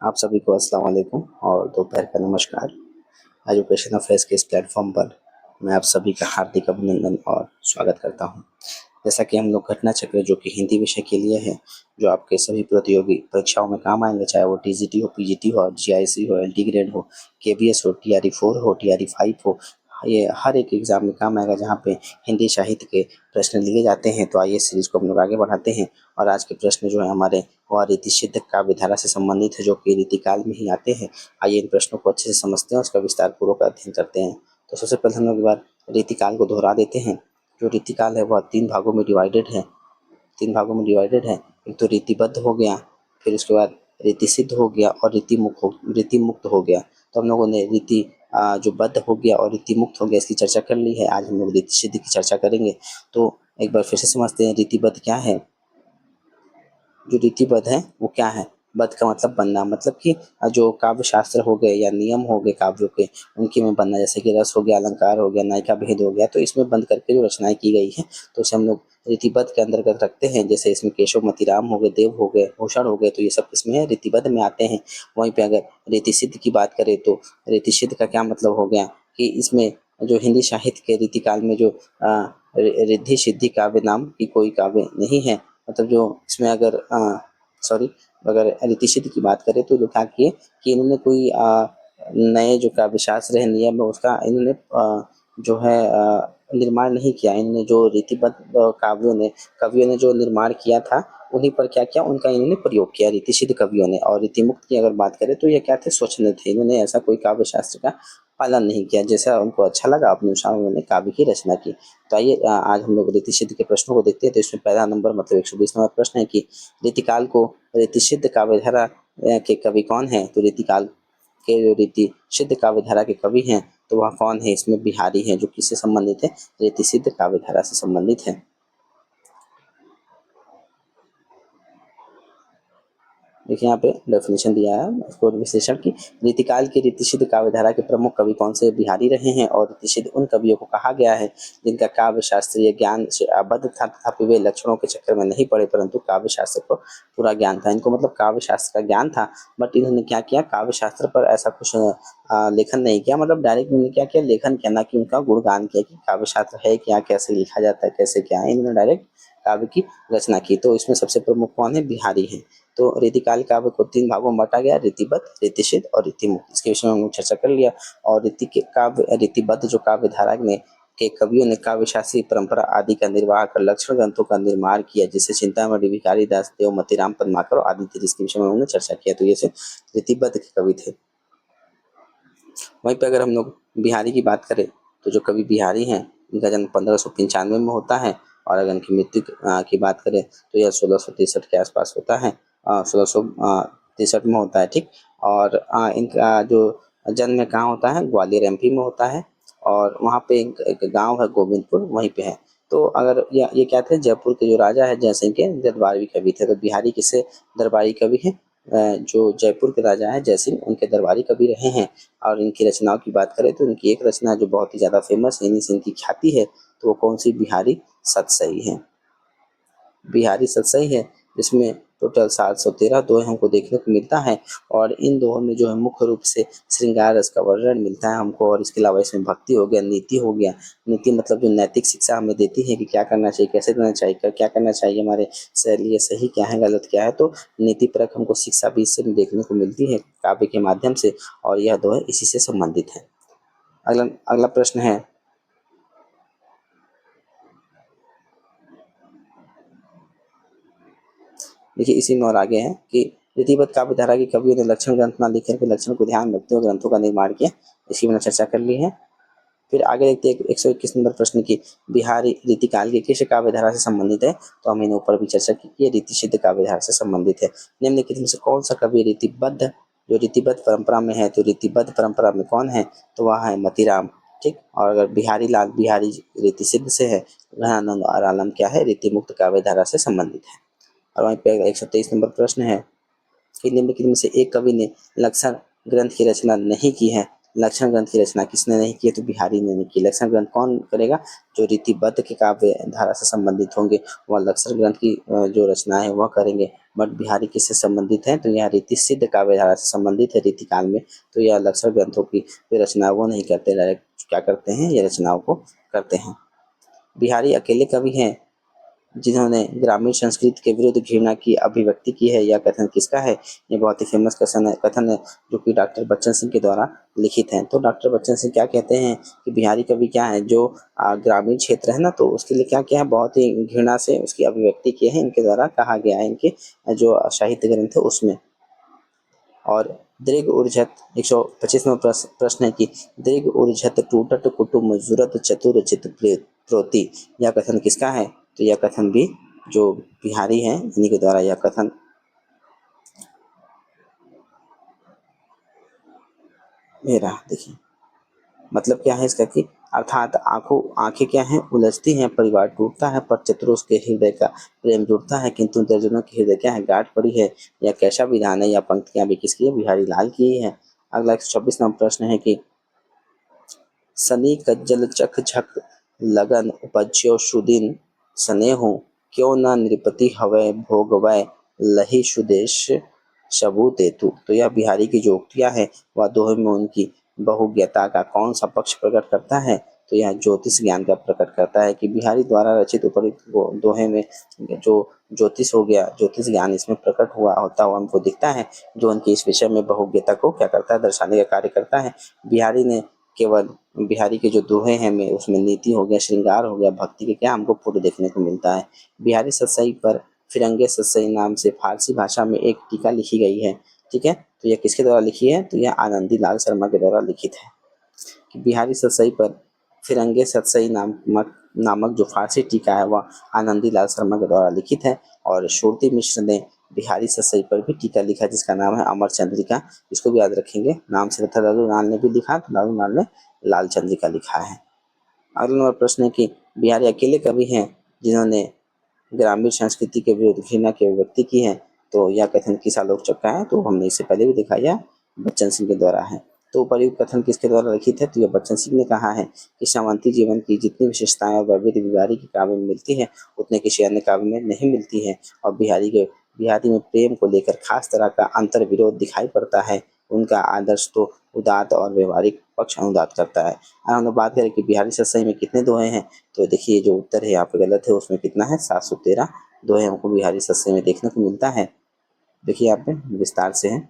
आप सभी को अस्सलाम वालेकुम और दोपहर का नमस्कार। एजुकेशन अफेयर्स के इस प्लेटफॉर्म पर मैं आप सभी का हार्दिक अभिनंदन और स्वागत करता हूं। जैसा कि हम लोग घटना चक्र जो कि हिंदी विषय के लिए है, जो आपके सभी प्रतियोगी परीक्षाओं में काम आएंगे, चाहे वो टीजीटी हो, पीजीटी हो, जीआईसी हो, एलटी ग्रेड हो, केवीएस हो, टीआरई 4 हो, टीआरई 5 हो, ये हर एक एग्जाम में काम आएगा जहाँ पे हिंदी साहित्य के प्रश्न लिए जाते हैं। तो आइए सीरीज को हम लोग आगे बढ़ाते हैं और आज के प्रश्न जो है हमारे वह रीतिसिद्ध काव्य धारा से संबंधित है, जो कि रीतिकाल में ही आते हैं। आइए इन प्रश्नों को अच्छे से समझते हैं, उसका विस्तार पूर्वक अध्ययन करते हैं। तो सबसे पहले हम लोग एक बार रीतिकाल को दोहरा देते हैं। जो रीतिकाल है वह 3 भागों में डिवाइडेड है। 3 भागों में डिवाइडेड है। एक तो रीतिबद्ध हो गया, फिर उसके बाद रीतिसिद्ध हो गया और रीतिमुक्त हो गया। तो हम लोगों ने रीति जो बद्ध हो गया और रीतिमुक्त हो गया इसकी चर्चा कर ली है। आज हम लोग रीतिसिद्ध की चर्चा करेंगे। तो एक बार फिर से समझते हैं रीतिबद्ध क्या है। जो रीतिबद्ध है वो क्या है? बद्ध का मतलब बनना, मतलब कि जो काव्य शास्त्र हो गए या नियम हो गए काव्यों के, उनके में बनना, जैसे कि रस हो गया, अलंकार हो गया, नायिका भेद हो गया, तो इसमें बंद करके जो रचनाएं की गई है तो इसे हम लोग रीतिबद्ध के अंतर्गत रखते हैं। जैसे इसमें केशव मतीराम हो गए, देव हो गए, भूषण हो गए, तो ये सब इसमें रीतिबद्ध में आते हैं। वहीं पे अगर रीतिसिद्ध की बात करें तो रीतिसिद्ध का क्या मतलब हो गया कि इसमें जो हिंदी साहित्य के रीतिकाल में जो रिद्धि सिद्धि काव्य नाम की कोई काव्य नहीं है। मतलब जो इसमें अगर अगर रीतिसिद्ध की बात करें तो जो क्या किए कि इन्होंने कोई नए जो काव्य शास्त्र है, नियम है, उसका इन्होंने जो है निर्माण नहीं किया। इन्होंने जो रीतिबद्ध कवियों ने जो निर्माण किया था, उन्हीं पर क्या किया, उनका इन्होंने प्रयोग किया रीतिसिद्ध कवियों ने। और रीतिमुक्त की अगर बात करें तो ये क्या थे, स्वच्छंद थे। इन्होंने ऐसा कोई काव्य शास्त्र का पालन नहीं किया, जैसा उनको अच्छा लगा अपने अनुसार उन्होंने काव्य की रचना की। तो आइए आज हम लोग रीतिसिद्ध के प्रश्नों को देखते हैं। तो इसमें पहला नंबर मतलब 120 नंबर प्रश्न है कि रीतिकाल को रीतिसिद्ध काव्यधारा के कवि कौन है? तो रीतिकाल के जो रीतिसिद्ध काव्यधारा के कवि हैं तो वह कौन है? इसमें बिहारी हैं, जो किससे संबंधित है? रीतिसिद्ध काव्यधारा से संबंधित है। देखिए यहाँ पे डेफिनेशन दिया है उसको, विश्लेषण की रीतिकाल की रीतिसिद्ध काव्यधारा के प्रमुख कवि कौन से? बिहारी रहे हैं। और रीतिसिद्ध उन कवियों को कहा गया है जिनका काव्य शास्त्रीय ज्ञान से आबद्ध था, तथापि वे लक्षणों के चक्कर में नहीं पड़े, परंतु काव्य शास्त्र को पूरा ज्ञान था। इनको मतलब काव्य शास्त्र का ज्ञान था, बट इन्होंने क्या किया, काव्य शास्त्र पर ऐसा कुछ लेखन नहीं किया। मतलब डायरेक्ट इन्होंने क्या किया, लेखन किया, ना कि उनका गुणगान किया कि काव्य शास्त्र है क्या, कैसे लिखा जाता है, कैसे क्या है। इन्होंने डायरेक्ट काव्य की रचना की। तो इसमें सबसे प्रमुख कौन है? बिहारी है। तो रीतिकाल काव्य को 3 भागों में बांटा गया, रीतिबद्ध, रीतिसिद्ध और रीतिमुक्त। इसके विषय में हम लोग चर्चा कर लिया। और रीतिबद्ध जो काव्य धारा में के कवियों ने काव्य शास्त्रीय परंपरा आदि का निर्वाह कर लक्षण ग्रंथों का निर्माण किया, जिससे चिंतामणि, भिखारी दास, देव मतीराम, पद्माकर और आदि थे, जिसके विषय में हमने चर्चा किया। तो ये से रीतिबद्ध के कवि थे। वहीं पे अगर हम लोग बिहारी की बात करें तो जो कवि बिहारी हैं इनका जन्म 1595 में होता है। और अगर इनकी मृत्यु की बात करें तो यह 1663 के आसपास होता है, 1663 में होता है, ठीक। और इनका जो जन्म है कहाँ होता है? ग्वालियर एमपी में होता है। और वहाँ पे एक गांव है गोविंदपुर, वहीं पे है। तो अगर ये क्या थे, जयपुर के जो राजा है जयसिंह के दरबारी कवि थे। तो बिहारी किससे दरबारी कवि हैं? जो जयपुर के राजा हैं जयसिंह, उनके दरबारी कवि रहे हैं। और इनकी रचनाओं की बात करें तो इनकी एक रचना जो बहुत ही ज़्यादा फेमस है, इन्हीं से इनकी ख्याति है, तो वो कौन सी? बिहारी सतसई है। बिहारी सतसई है, जिसमें टोटल 713 दोहे हमको देखने को मिलता है। और इन दोहों में जो है मुख्य रूप से श्रृंगार रस का वर्णन मिलता है हमको। और इसके अलावा इसमें भक्ति हो गया, नीति हो गया। नीति मतलब जो नैतिक शिक्षा हमें देती है कि क्या करना चाहिए, कैसे करना चाहिए, क्या करना चाहिए, हमारे लिए सही क्या है, गलत क्या है। तो नीति परक हमको शिक्षा भी इससे देखने को मिलती है काव्य के माध्यम से। और यह दोहे इसी से संबंधित है। अगला अगला प्रश्न है, देखिए इसी में और आगे है कि रीतिबद्ध काव्य धारा के कवियों ने लक्षण ग्रंथ न लिख करके लक्षण को ध्यान में रखते हुए ग्रंथों का निर्माण किया। इसकी मैंने चर्चा कर ली है। फिर आगे देखते हैं 121 नंबर प्रश्न की, बिहारी रीतिकाल के किस काव्य धारा से संबंधित है? तो हमने ऊपर भी चर्चा की कि ये रीतिसिद्ध काव्य धारा से संबंधित है। निम्नलिखित में से कौन सा कवि रीतिबद्ध परंपरा में है? तो रीतिबद्ध परंपरा में कौन है? तो वह है मतीराम, ठीक। और अगर बिहारी लाल बिहारी रीतिसिद्ध से है, घनानंद और आलम क्या है? रीतिमुक्त काव्य धारा से संबंधित है। और वहीं पे 123 नंबर प्रश्न है कि निम्नलिखित में से एक कवि ने लक्षण ग्रंथ की रचना नहीं की है। लक्षण ग्रंथ की रचना किसने नहीं की है? तो बिहारी ने नहीं की। लक्षण ग्रंथ कौन करेगा? जो रीतिबद्ध के काव्य धारा से संबंधित होंगे वह लक्षण ग्रंथ की जो रचना है वह करेंगे। बट बिहारी किससे संबंधित है, तो यह रीति सिद्ध काव्य धारा से संबंधित है रीति काल में। तो यह लक्षण ग्रंथों की वे रचना वो नहीं करते, डायरेक्ट क्या करते हैं, ये रचनाओं को करते हैं। बिहारी अकेले कवि हैं जिन्होंने ग्रामीण संस्कृति के विरुद्ध घृणा की अभिव्यक्ति की है। यह कथन किसका है, ये बहुत ही फेमस कथन है जो कि डॉक्टर बच्चन सिंह के द्वारा लिखित है। तो डॉक्टर बच्चन सिंह क्या कहते हैं कि बिहारी कवि क्या है, जो ग्रामीण क्षेत्र है ना, तो उसके लिए क्या क्या है, बहुत ही घृणा से उसकी अभिव्यक्ति की है, इनके द्वारा कहा गया है, इनके जो साहित्य ग्रंथ है उसमें। और दीर्घ ऊर्जत 125वां प्रश्न है कि दीर्घ ऊर्जत टूटत कुटुम्ब जुरत चतुर चित प्रोति, यह कथन किसका है, तो यह कथन भी जो बिहारी हैं इन्हीं के द्वारा यह कथन मेरा। देखिए मतलब क्या है इसका कि अर्थात आंखें क्या हैं, उलझती हैं, परिवार टूटता है, पर चतुरों के हृदय का प्रेम जुड़ता है, किंतु दर्जनों के हृदय क्या है, गांठ पड़ी है। यह कैसा विधान है, यह पंक्तियां भी किसकी है, बिहारी लाल की ही है। अगला 126वां प्रश्न है कि सनी कज्जल चख झक लगन उपज्यो सुदिन स्नेहु, क्यों न नृपति हवै भोगवै लहि सुदेश सबूत हेतु। तो यह बिहारी की जो उक्तियां हैं वह दोहे में उनकी बहुज्ञता का कौन सा पक्ष प्रकट करता है, तो यह ज्योतिष ज्ञान का प्रकट करता है कि बिहारी द्वारा रचित उपरोक्त दोहे में जो ज्योतिष हो गया, ज्योतिष ज्ञान इसमें प्रकट हुआ होता हुआ हमको दिखता है, जो उनकी इस विषय में बहुज्ञता को क्या करता है, दर्शाने का कार्य करता है। बिहारी ने केवल बिहारी के जो दोहे हैं में उसमें नीति हो गया, श्रृंगार हो गया, भक्ति के क्या हमको पूर्ण देखने को मिलता है। बिहारी सतसई पर फिरंगे सतसई नाम से फारसी भाषा में एक टीका लिखी गई है। ठीक है, तो यह किसके द्वारा लिखी है, तो यह आनंदी लाल शर्मा के द्वारा लिखित है कि बिहारी सतसई पर फिरंगे सतसई नामक जो फारसी टीका है वह आनंदी लाल शर्मा के द्वारा लिखित है। और श्रुति मिश्र ने बिहारी सतसई पर भी टीका लिखा जिसका नाम है अमर चंद्रिका, इसको भी याद रखेंगे नाम से। तथा लालू लाल ने भी लिखा, तो लालू लाल ने लाल चंद्रिका लिखा है। अगला नंबर प्रश्न है कि बिहारी अकेले कवि हैं जिन्होंने ग्रामीण संस्कृति के विरुद्ध घृणा की अभिव्यक्ति की है, तो यह कथन किस आलोकचक का है, तो हमने इससे पहले भी दिखाया बच्चन सिंह के द्वारा है। तो उपर्युक्त कथन किसके द्वारा लिखित है, तो यह बच्चन सिंह ने कहा है कि सामंती जीवन की जितनी विशेषताएं और वैविध्य बिहारी के काव्य में मिलती है उतने किसी अन्य काव्य में नहीं मिलती है। और बिहारी में प्रेम को लेकर खास तरह का अंतर विरोध दिखाई पड़ता है। उनका आदर्श तो उदात्त और व्यवहारिक पक्ष अनुदात करता है। अगर हम लोग बात करें कि बिहारी सतसई में कितने दोहे हैं, तो देखिए जो उत्तर है यहाँ पे गलत है, उसमें कितना है, 713 दोहे हमको बिहारी सतसई में देखने को मिलता है। देखिए यहाँ पे विस्तार से है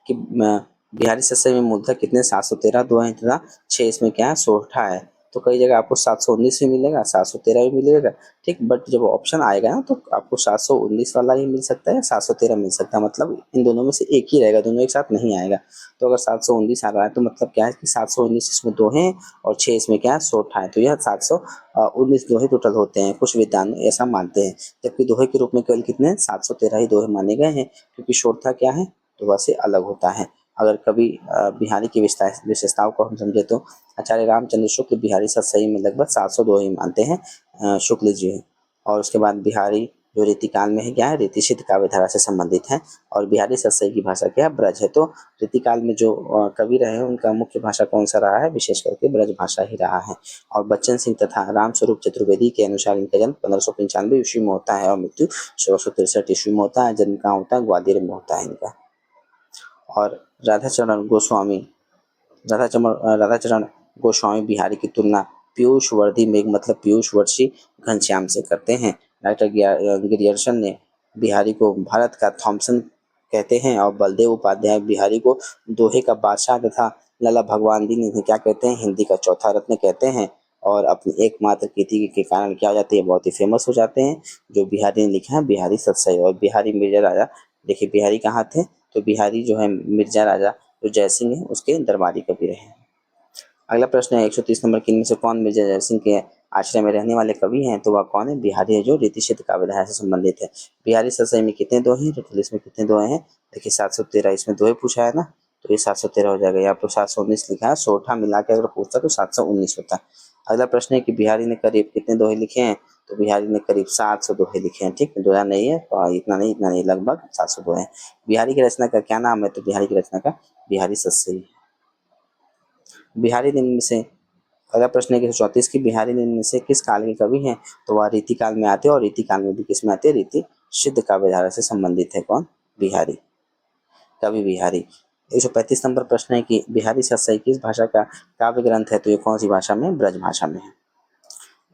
कि बिहारी सतसई में मूलतः कितने, 713 दोहे हैं तथा 6 इसमें क्या है, सोरठा है। तो कई जगह आपको 719 भी मिलेगा, 713 भी मिलेगा, ठीक। बट जब ऑप्शन आएगा ना तो आपको 719 वाला ही मिल सकता है, 713 मिल सकता है, मतलब इन दोनों में से एक ही रहेगा, दोनों एक साथ नहीं आएगा। तो अगर 719 आ रहा है तो मतलब क्या है कि 719 इसमें दोहे हैं और 6 इसमें क्या है, सोरठा है, तो यह 719 दोहे टोटल होते हैं। कुछ विद्वान ऐसा मानते हैं, जबकि दोहे के रूप में केवल कितने, 713 ही दोहे माने गए हैं, क्योंकि सोरठा क्या है, तो वह से अलग होता है। अगर कभी बिहारी की विशेषताओं को हम समझे तो आचार्य रामचंद्र शुक्ल बिहारी सतसई में लगभग 700 दोहे मानते हैं शुक्ल जी। और उसके बाद बिहारी जो रीतिकाल में है क्या है, रीतिसिद्ध काव्य धारा से संबंधित है। और बिहारी सतसई की भाषा क्या है, ब्रज है। तो रीतिकाल में जो कवि रहे हैं उनका मुख्य भाषा कौन सा रहा है, विशेष करके ब्रज भाषा ही रहा है। और बच्चन सिंह तथा रामस्वरूप चतुर्वेदी के अनुसार इनका जन्म 1595 ईस्वी में होता है और मृत्यु 1663 ईस्वी में होता है। जन्म कहाँ होता है, ग्वालियर में होता है इनका। और राधाचरण गोस्वामी राधाचरण गोस्वामी बिहारी की तुलना पीयूष वर्धी में मतलब पीयूष वर्षी घनश्याम से करते हैं। डॉक्टर गिरियर्सन ने बिहारी को भारत का थॉमसन कहते हैं और बलदेव उपाध्याय बिहारी को दोहे का बादशाह तथा लाला भगवान दीन इन्हें क्या कहते हैं, हिंदी का चौथा रत्न कहते हैं। और अपनी एकमात्र कृति के कारण क्या हो जाते हैं, बहुत ही फेमस हो जाते हैं। जो बिहारी ने लिखा है बिहारी सतसई। और बिहारी मिर्जा राजा, देखिए बिहारी कहाँ थे, तो बिहारी जो है मिर्जा राजा जो जयसिंह है उसके दरबारी कवि रहे। अगला प्रश्न है 130 नंबर की, इनमें से कौन मिर्जा जयसिंह के आश्रय में रहने वाले कवि हैं, तो वह कौन है, बिहारी है जो रीतिसिद्ध काव्य धारा से संबंधित है। बिहारी सतसई में कितने दोहे हैं, टोटल इसमें कितने दोहे हैं, देखिए 713, इसमें दोहे पूछा है ना, तो ये 713 हो जाएगा। यहाँ पर 719 लिखा है, सोठा मिला के अगर पूछता तो 719 होता। अगला प्रश्न है कि बिहारी ने करीब कितने दोहे लिखे हैं, तो बिहारी ने करीब 700 दोहे लिखे हैं, ठीक। दोहा नहीं है, इतना नहीं, लगभग 700 दोहे हैं। बिहारी की रचना का क्या नाम है, तो बिहारी की रचना का बिहारी सतसई। बिहारी निम्न में से, अगला प्रश्न है कि 134 की बिहारी निम्न में से किस काल के कवि हैं, तो वह रीति काल में आते हैं और रीति काल में भी किस में आते हैं, रीति सिद्ध काव्य धारा से संबंधित है कौन? बिहारी, कवि बिहारी। 135 नंबर प्रश्न है कि बिहारी सत्सई किस भाषा का काव्य ग्रंथ है? तो ये कौन सी भाषा में? ब्रज भाषा में है।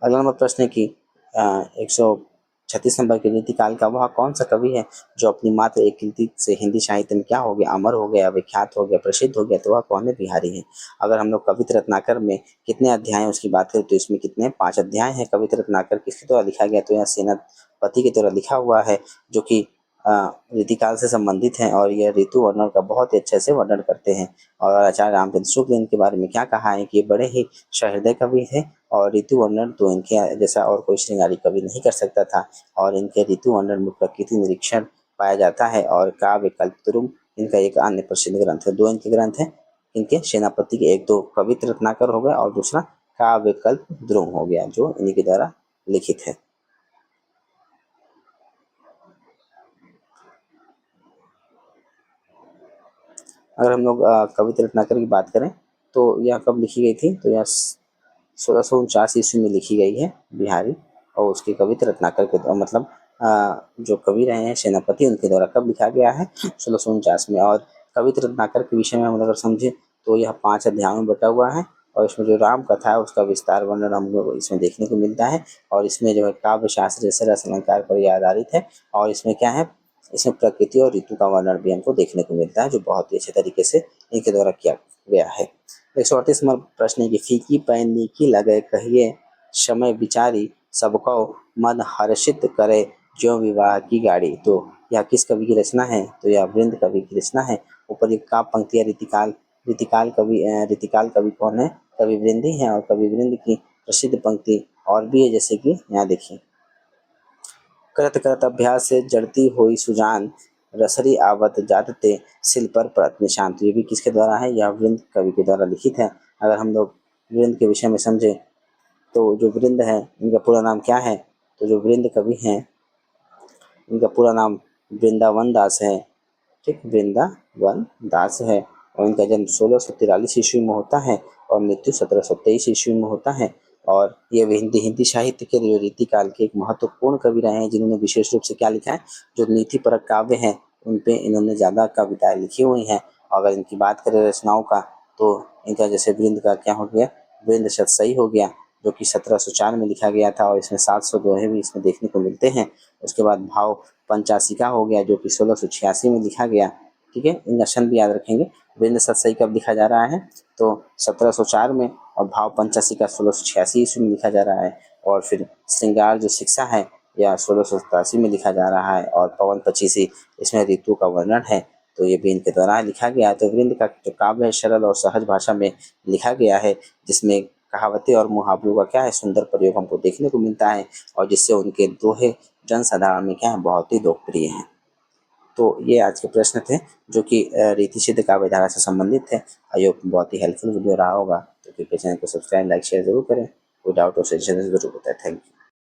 अगला नंबर प्रश्न है कि 136 नंबर की रीतिकाल का वह कौन सा कवि है जो अपनी मात्र एक कृति से हिंदी साहित्य में क्या हो गया? अमर हो गया, विख्यात हो गया, प्रसिद्ध हो गया। तो वह कौन है? बिहारी है। अगर हम लोग कवित रत्नाकर में कितने अध्याय हैं उसकी बात करें तो इसमें कितने? 5 अध्याय हैं। कवित रत्नाकर किसके द्वारा लिखा गया? तो यह सेनापति के द्वारा लिखा हुआ है, जो कि रीतिकाल से संबंधित हैं और यह ऋतु वर्णन का बहुत ही अच्छे से वर्णन करते हैं। और आचार्य रामचंद्र शुक्ल ने इनके बारे में क्या कहा है कि ये बड़े ही सहृदय कवि थे और ऋतु वर्णन तो इनके जैसा और कोई श्रृंगारी कवि नहीं कर सकता था। और इनके ऋतु वर्णन में प्रकृति निरीक्षण पाया जाता है। और काव्य कल्पतरुम इनका एक अन्य प्रसिद्ध ग्रंथ है। 2 इनके ग्रंथ हैं इनके, सेनापति के, एक तो कवित रत्नाकर हो गया और दूसरा काव्य कल्पद्रुम हो गया, जो इन्हीं के द्वारा लिखित है। अगर हम लोग कविता रत्नाकर की बात करें तो यह कब लिखी गई थी? तो यह 1649 ईस्वी में लिखी गई है बिहारी। और उसके कविता रत्नाकर के मतलब जो कवि रहे हैं सेनापति, उनके द्वारा कब लिखा गया है? 1649 में। और कविता रत्नाकर के विषय में हम अगर समझें तो यह 5 अध्यायों में बटा हुआ है। और इसमें जो राम कथा है उसका विस्तार वर्णन हमको इसमें देखने को मिलता है। और इसमें जो है काव्य शास्त्र जैसे रस अलंकार पर यह आधारित है। और इसमें क्या है? इसमें प्रकृति और ऋतु का वर्णन भी हमको देखने को मिलता है, जो बहुत ही अच्छे तरीके से इनके द्वारा किया गया है। 138 नंबर प्रश्न है कि फीकी पैनीकी लगे कहिए समय विचारी सबको मन हर्षित करे ज्यों विवाह की गाड़ी। तो यह किस कवि की रचना है? तो यह वृंद कवि की रचना है। ऊपर एक काव्य पंक्तियां रीतिकाल कवि कौन है? कवि वृंद ही है। और कवि वृंद की प्रसिद्ध पंक्ति और भी है, जैसे कि यहाँ देखिए, करत करत अभ्यास से जड़ती हुई सुजान रसरी आवत जातते सिल पर परत निशान। तो ये भी किसके द्वारा है? यह वृंद कवि के द्वारा लिखित है। अगर हम लोग वृंद के विषय में समझे तो जो वृंद है इनका पूरा नाम क्या है? तो जो वृंद कवि हैं इनका पूरा नाम वृंदावन दास है। ठीक, वृंदावन दास है। और इनका जन्म 1643 ईस्वी में होता है और मृत्यु 1723 ईस्वी में होता है। और ये भी हिंदी साहित्य के जो रीतिकाल के एक महत्वपूर्ण कवि रहे हैं, जिन्होंने विशेष रूप से क्या लिखा है? जो नीतिपरक काव्य हैं उन पे इन्होंने ज़्यादा कविताएं लिखी हुई हैं। अगर इनकी बात करें रचनाओं का तो इनका जैसे वृंद का क्या हो गया? वृंद सतसई हो गया, जो कि 1704 में लिखा गया था और इसमें 700 दोहे भी इसमें देखने को मिलते हैं। उसके बाद भाव पंचाशिका हो गया, जो कि 1686 में लिखा गया। ठीक है, इनका सन भी याद रखेंगे। वीरेंद्र सतसई कब लिखा जा रहा है? तो 1704 में। और भाव पंचाशिका 1686 ईस्वी में लिखा जा रहा है। और फिर श्रृंगार जो शिक्षा है यह 1687 में लिखा जा रहा है। और पवन पचीसी इसमें ऋतु का वर्णन है, तो ये भी इनके द्वारा लिखा गया है। तो वीरेंद्र का जो काव्य है सरल और सहज भाषा में लिखा गया है, जिसमें कहावतें और मुहावरों का क्या है? सुंदर प्रयोग हमको देखने को मिलता है। और जिससे उनके दोहे जनसाधारण में क्या है? बहुत ही लोकप्रिय हैं। तो ये आज के प्रश्न थे जो कि रीति सिद्ध काव्य धारा से संबंधित थे। आई होप बहुत ही हेल्पफुल वीडियो रहा होगा। तो कृपया चैनल को सब्सक्राइब, लाइक, शेयर जरूर करें। कोई डाउट और सजेशन जरूर बताएं। Thank you.